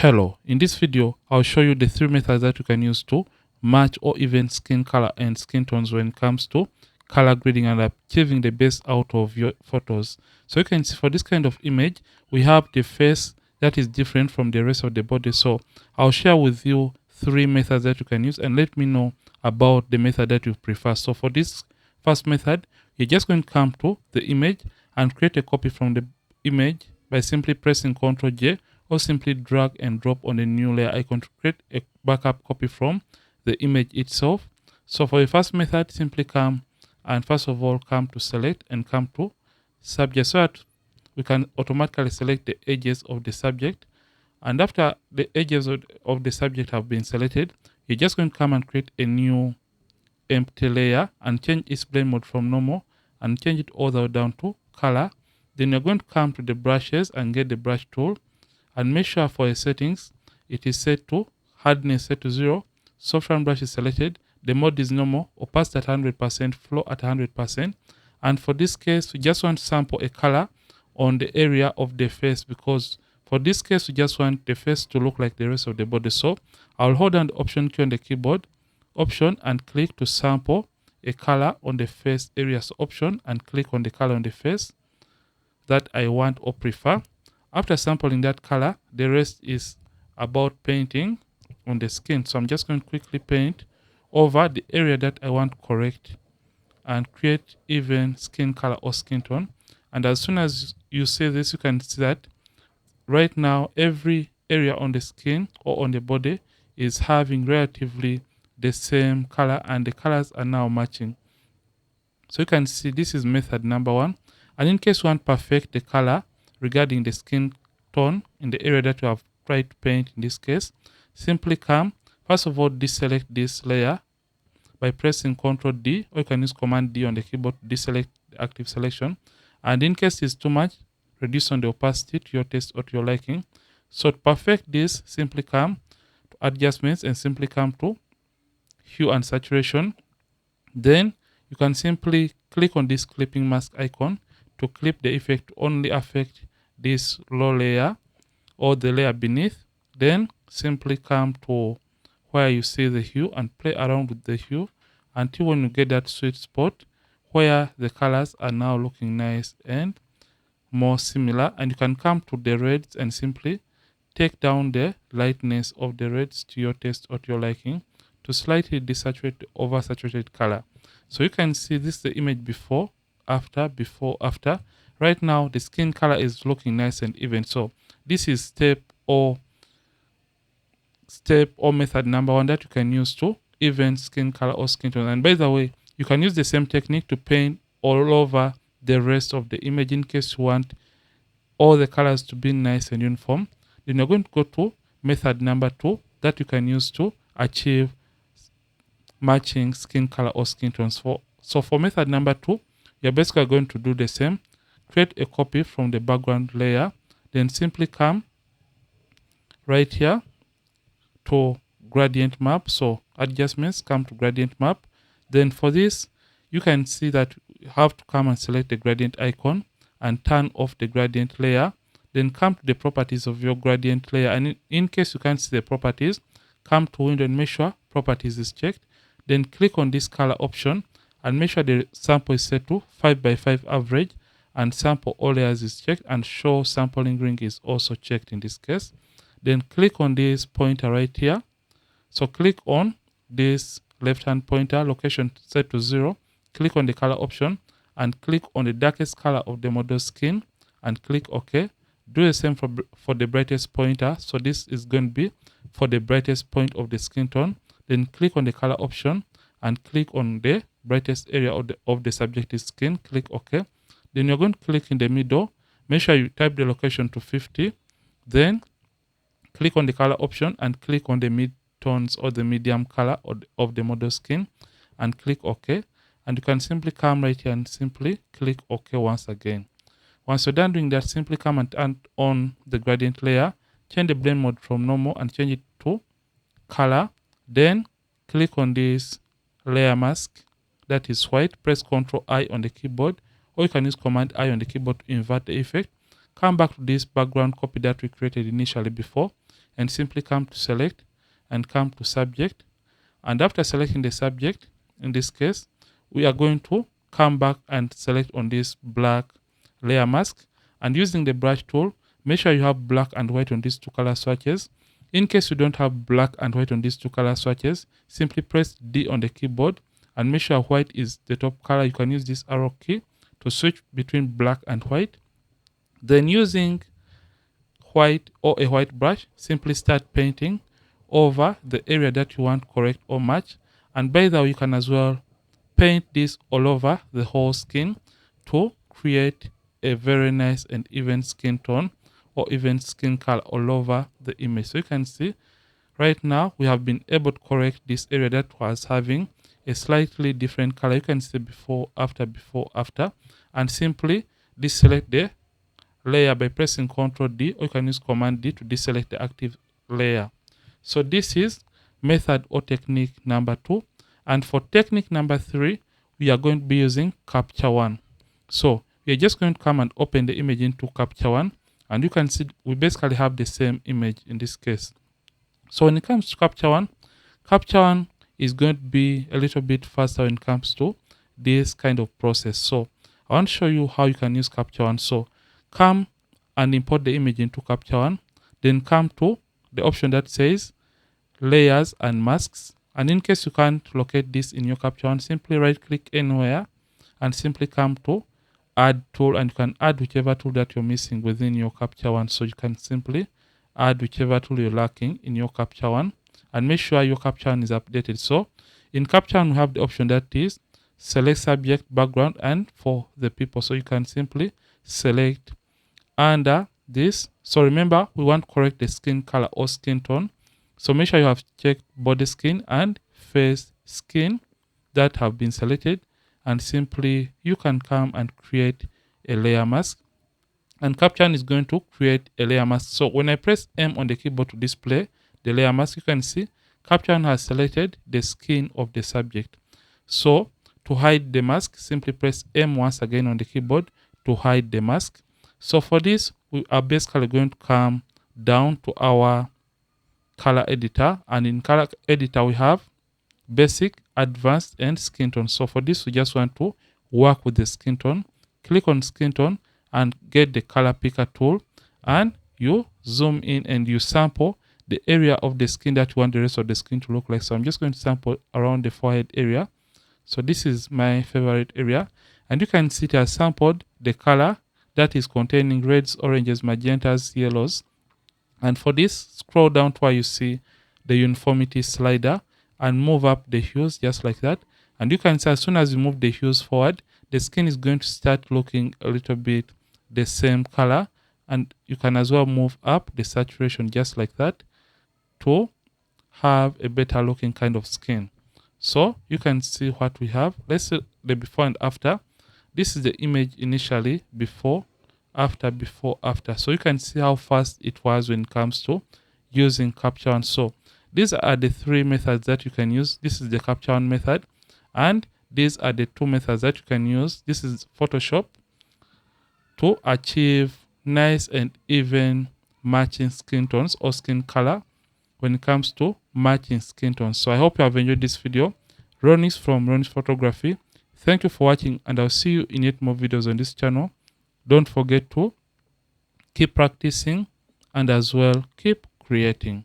Hello, in this video I'll show you the three methods that you can use to match or even skin color and skin tones when it comes to color grading and achieving the best out of your photos. So you can see for this kind of image we have the face that is different from the rest of the body. So I'll share with you three methods that you can use and let me know about the method that you prefer. So for this first method, you're just going to come to the image and create a copy from the image by simply pressing Ctrl J, or simply drag and drop on the new layer icon to create a backup copy from the image itself. So for the first method, simply come and first of all come to select and come to subject so that we can automatically select the edges of the subject. And after the edges of the subject have been selected, you're just going to come and create a new empty layer and change its blend mode from normal and change it all the way down to color. Then you're going to come to the brushes and get the brush tool and make sure for your settings it is set to hardness set to 0, soft round brush is selected, the mode is normal, opacity at 100%, flow at 100%. And for this case we just want to sample a color on the area of the face, because for this case we just want the face to look like the rest of the body. So I'll hold down the option key on the keyboard, option, and click to sample a color on the face area. So option and click on the color on the face that I want or prefer. After sampling that color, the rest is about painting on the skin. So I'm just going to quickly paint over the area that I want to correct and create even skin color or skin tone. And as soon as you see this, you can see that right now every area on the skin or on the body is having relatively the same color and the colors are now matching. So you can see this is method number 1. And in case you want to perfect the color regarding the skin tone in the area that you have tried to paint in this case, simply come, first of all deselect this layer by pressing Ctrl D, or you can use Command D on the keyboard to deselect the active selection. And in case it's too much, reduce on the opacity to your taste or to your liking. So to perfect this, simply come to adjustments and simply come to hue and saturation. Then you can simply click on this clipping mask icon to clip the effect to only affect this low layer or the layer beneath. Then simply come to where you see the hue and play around with the hue until when you get that sweet spot where the colors are now looking nice and more similar. And you can come to the reds and simply take down the lightness of the reds to your taste or to your liking to slightly desaturate the oversaturated color. So you can see this is the image before, after, before, after. Right now the skin color is looking nice and even. So this is step or method number 1 that you can use to even skin color or skin tone. And by the way, you can use the same technique to paint all over the rest of the image in case you want all the colors to be nice and uniform. Then you're going to go to method number 2 that you can use to achieve matching skin color or skin tones. So for method number 2, you're basically going to do the same. Create a copy from the background layer, then simply come right here to gradient map. So adjustments, come to gradient map. Then for this, you can see that you have to come and select the gradient icon and turn off the gradient layer. Then come to the properties of your gradient layer. And in case you can't see the properties, come to window and make sure properties is checked. Then click on this color option and make sure the sample is set to 5x5 average and sample all layers is checked and show sampling ring is also checked in this case. Then click on this pointer right here. So click on this left hand pointer, location set to 0. Click on the color option and click on the darkest color of the model's skin and click OK. Do the same for the brightest pointer. So this is going to be for the brightest point of the skin tone. Then click on the color option and click on the brightest area of the subject's skin. Click OK. Then you're going to click in the middle. Make sure you type the location to 50. Then click on the color option and click on the mid tones or the medium color of the model skin and click OK. And you can simply come right here and simply click OK once again. Once you're done doing that, simply come and turn on the gradient layer, change the blend mode from normal and change it to color. Then click on this layer mask that is white, press Ctrl I on the keyboard, or you can use Command I on the keyboard to invert the effect. Come back to this background copy that we created initially before. and simply come to select and come to subject. And after selecting the subject, in this case, we are going to come back and select on this black layer mask. And using the brush tool, make sure you have black and white on these two color swatches. In case you don't have black and white on these two color swatches, simply press D on the keyboard and make sure white is the top color. You can use this arrow key to switch between black and white. Then using white or a white brush, simply start painting over the area that you want correct or match. And by the way, you can as well paint this all over the whole skin to create a very nice and even skin tone or even skin color all over the image. So you can see right now we have been able to correct this area that was having a slightly different color. You can see before, after, and simply deselect the layer by pressing Ctrl D, or you can use Command D to deselect the active layer. So this is method or technique number 2. And for technique number 3, we are going to be using Capture One. So we are just going to come and open the image into Capture One, and you can see we basically have the same image in this case. So when it comes to Capture One is going to be a little bit faster when it comes to this kind of process. So I want to show you how you can use Capture One. So come and import the image into Capture One, then come to the option that says layers and masks. And in case you can't locate this in your Capture One, simply right click anywhere and simply come to add tool, and you can add whichever tool that you're missing within your Capture One. So you can simply add whichever tool you're lacking in your Capture One, and make sure your Capture One is updated. So in Capture One, we have the option that is select subject, background, and for the people. So you can simply select under this. So remember, we want to correct the skin color or skin tone. So make sure you have checked body skin and face skin that have been selected, and simply you can come and create a layer mask. And Capture One is going to create a layer mask. So when I press M on the keyboard to display the layer mask, you can see Capture One has selected the skin of the subject. So to hide the mask, simply press M once again on the keyboard to hide the mask. So for this, we are basically going to come down to our color editor, and in color editor we have basic, advanced, and skin tone. So for this, we just want to work with the skin tone. Click on skin tone and get the color picker tool, and you zoom in and you sample the area of the skin that you want the rest of the skin to look like. So I'm just going to sample around the forehead area. So this is my favorite area, and you can see it has sampled the color that is containing reds, oranges, magentas, yellows. And for this, scroll down to where you see the uniformity slider and move up the hues just like that. And you can see as soon as you move the hues forward, the skin is going to start looking a little bit the same color. And you can as well move up the saturation just like that to have a better looking kind of skin. So you can see what we have. Let's see the before and after. This is the image initially, before, after. So you can see how fast it was when it comes to using Capture One. So these are the 3 methods that you can use. This is the Capture One method, and these are the 2 methods that you can use. This is Photoshop to achieve nice and even matching skin tones or skin color when it comes to matching skin tones. So I hope you have enjoyed this video. Ronnie's from Ronnie's Photography. Thank you for watching, and I'll see you in yet more videos on this channel. Don't forget to keep practicing and as well keep creating.